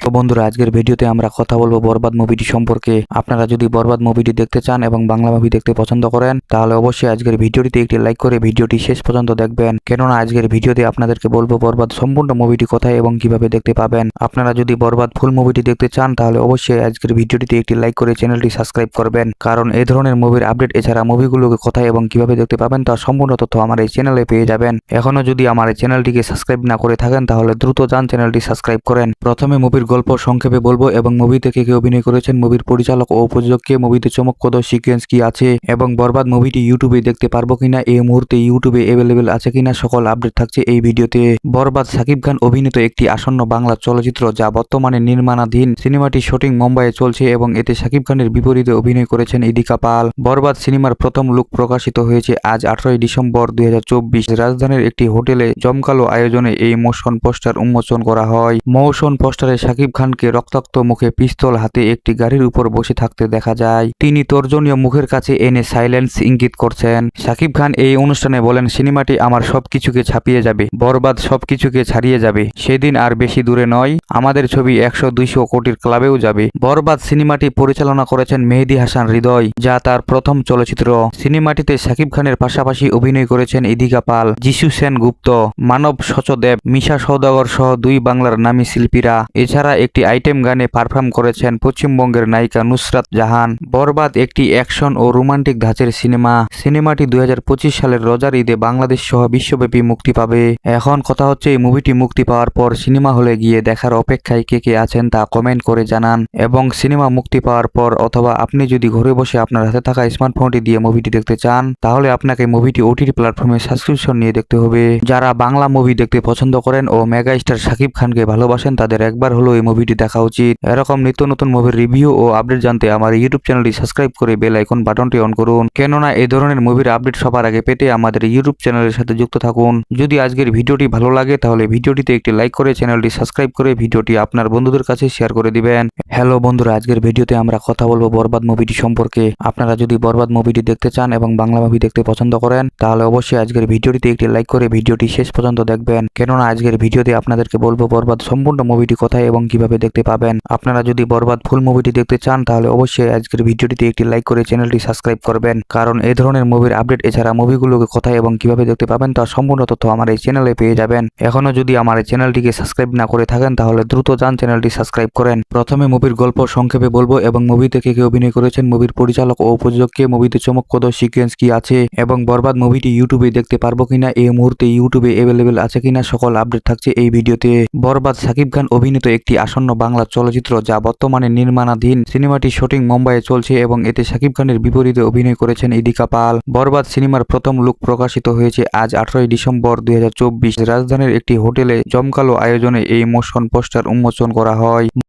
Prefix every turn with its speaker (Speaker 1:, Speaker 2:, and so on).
Speaker 1: তো বন্ধুরা, আজকের ভিডিওতে আমরা কথা বলবো বরবাদ মুভিটি সম্পর্কে। আপনারা যদি বরবাদ মুভিটি দেখতে চান এবং বাংলা মুভি দেখতে পছন্দ করেন, তাহলে অবশ্যই আজকের ভিডিওটিতে একটি লাইক করে ভিডিওটি শেষ পর্যন্ত দেখবেন। কেননা আজকের ভিডিওতে আপনাদেরকে বলবো বরবাদ সম্পূর্ণ মুভিটি কোথায় এবং কিভাবে দেখতে পাবেন। আপনারা যদি বরবাদ ফুল মুভিটি দেখতে চান, তাহলে অবশ্যই আজকের ভিডিওটিতে একটি লাইক করে চ্যানেলটি সাবস্ক্রাইব করবেন। কারণ এই ধরনের মুভির আপডেট এছাড়া মুভিগুলোকে কোথায় এবং কিভাবে দেখতে পাবেন তার সম্পূর্ণ তথ্য আমার এই চ্যানেলে পেয়ে যাবেন। এখনো যদি আমার এই চ্যানেলটিকে সাবস্ক্রাইব না করে থাকেন, তাহলে দ্রুত যান চ্যানেলটি সাবস্ক্রাইব করেন। প্রথমে মুভির গল্প সংক্ষেপে বলবো এবং মুভিতে কে কে অভিনয় করেছেন, মুভির পরিচালক ও প্রযোজক কে, মুভিতে চমকপ্রদ সিকোয়েন্স কি আছে এবং বরবাদ মুভিটি ইউটিউবে দেখতে পারবো কিনা, এই মুহূর্তে ইউটিউবে অ্যাভেলেবেল আছে কিনা, সকল আপডেট থাকছে এই ভিডিওতে। বরবাদ শাকিব খান অভিনীত একটি আসন্ন বাংলা চলচ্চিত্র যা বর্তমানে নির্মাণাধীন। সিনেমাটি শুটিং মুম্বাইয়ে চলছে এবং এতে শাকিব খানের বিপরীতে অভিনয় করেছেন ইদিকা পাল। বরবাদ সিনেমার প্রথম লুক প্রকাশিত হয়েছে আজ 18 ডিসেম্বর 2024 রাজধানীর একটি হোটেলে জমকালো আয়োজনে এই মোশন পোস্টার উন্মোচন করা হয়। মোশন পোস্টারে শাকিব খানকে রক্তাক্ত মুখে পিস্তল হাতে একটি গাড়ির উপর বসে থাকতে দেখা যায়। তিনি তর্জনীয় মুখের কাছে এনে সাইলেন্স ইঙ্গিত করছেন। শাকিব খান এই অনুষ্ঠানে বলেন, সিনেমাটি আমার সবকিছুকে ছাপিয়ে যাবে, বরবাদ সবকিছুকে ছাড়িয়ে যাবে, সেদিন আর বেশি দূরে নয়, আমাদের ছবি 100-200 কোটির ক্লাবেও যাবে। বরবাদ সিনেমাটি পরিচালনা করেছেন মেহেদী হাসান হৃদয়, যা তার প্রথম চলচ্চিত্র। সিনেমাটিতে শাকিব খানের পাশাপাশি অভিনয় করেছেন ইদিকা পাল, যিশু সেন গুপ্ত, মানব সচদেব, মিশা সওদাগর সহ 2 বাংলার নামী শিল্পীরা। এছাড়া একটি আইটেম গানে পারফর্ম করেছেন পশ্চিমবঙ্গের নায়িকা নুসরাত জাহান। বরবাদ একটি অ্যাকশন ও রোমান্টিক ধাঁচের সিনেমা। সিনেমাটি 2025 সালের রোজার ঈদে বাংলাদেশ সহ বিশ্বব্যাপী মুক্তি পাবে। এখন কথা হচ্ছে, এই মুভিটি মুক্তি পাওয়ার পর সিনেমা হলে গিয়ে দেখার অপেক্ষায় কে কে আছেন তা কমেন্ট করে জানান। এবং সিনেমা মুক্তি পাওয়ার পর অথবা আপনি যদি ঘরে বসে আপনার হাতে থাকা স্মার্টফোনটি দিয়ে মুভিটি দেখতে চান, তাহলে আপনাকে মুভিটি ওটিটি প্ল্যাটফর্মে সাবস্ক্রিপশন নিয়ে দেখতে হবে। যারা বাংলা মুভি দেখতে পছন্দ করেন ও মেগা স্টার শাকিব খানকে ভালোবাসেন, তাদের একবার হলো এই মুভিটি দেখা উচিত। এরকম নিত্য নতুন মুভির রিভিউ ও আপডেট জানতে আমার ইউটিউব চ্যানেলটি সাবস্ক্রাইব করে বেল আইকন বাটনটি অন করুন। কেননা এই ধরনের মুভির আপডেট সবার আগে পেতে আমাদের ইউটিউব চ্যানেলের সাথে যুক্ত থাকুন। যদি আজকের ভিডিওটি ভালো লাগে, তাহলে ভিডিওটিতে একটি লাইক করে চ্যানেলটি সাবস্ক্রাইব করে ভিডিওটি আপনার বন্ধুদের কাছে শেয়ার করে দিবেন। হ্যালো বন্ধুরা, আজকের ভিডিওতে আমরা কথা বলবো বরবাদ মুভিটি সম্পর্কে। আপনারা যদি বরবাদ মুভিটি দেখতে চান এবং বাংলা মুভি দেখতে পছন্দ করেন, তাহলে অবশ্যই আজকের ভিডিওটিতে একটি লাইক করে ভিডিওটি শেষ পর্যন্ত দেখবেন। কেননা আজকের ভিডিওতে আপনাদেরকে বলবো বরবাদ সম্পূর্ণ মুভিটি কোথায় এবং কিভাবে দেখতে পাবেন। আপনারা যদি বরবাদ ফুল মুভিটি দেখতে চান, তাহলে অবশ্যই আজকের ভিডিওটিতে একটি লাইক করে চ্যানেলটি সাবস্ক্রাইব করবেন। কারণ এই ধরনের মুভির আপডেট এছাড়া মুভিগুলোকে কোথায় এবং কিভাবে দেখতে পাবেন তার সম্পূর্ণ তথ্য আমার এই চ্যানেলে পেয়ে যাবেন। এখনো যদি আমার এই চ্যানেলটিকে সাবস্ক্রাইব না করে থাকেন, তাহলে দ্রুত যান চ্যানেলটি সাবস্ক্রাইব করেন। প্রথমে মুভির গল্প সংক্ষেপে বলবো এবং মুভিতে কে কে অভিনয় করেছেন, মুভির পরিচালক ও প্রযোজক কে, মুভিতে চমকপ্রদ সিকোয়েন্স কি আছে এবং বরবাদ মুভিটি ইউটিউবে দেখতে পারবো কিনা, এই মুহূর্তে ইউটিউবে অ্যাভেলেবেল আছে কিনা, সকল আপডেট থাকছে এই ভিডিওতে। বরবাদ শাকিব খান অভিনীত একটি আসন্ন বাংলা চলচ্চিত্র যা বর্তমানে নির্মাণাধীন। সিনেমাটি শুটিং মুম্বাইয়ে চলছে এবং এতে শাকিব খানের বিপরীতে অভিনয় করেছেন ইদিকা পাল। বরবাদ সিনেমার প্রথম লুক প্রকাশিত হয়েছে আজ 18 ডিসেম্বর 2024 রাজধানীর একটি হোটেলে জমকালো আয়োজনে এই মোশন পোস্টার উন্মোচন করা হয়।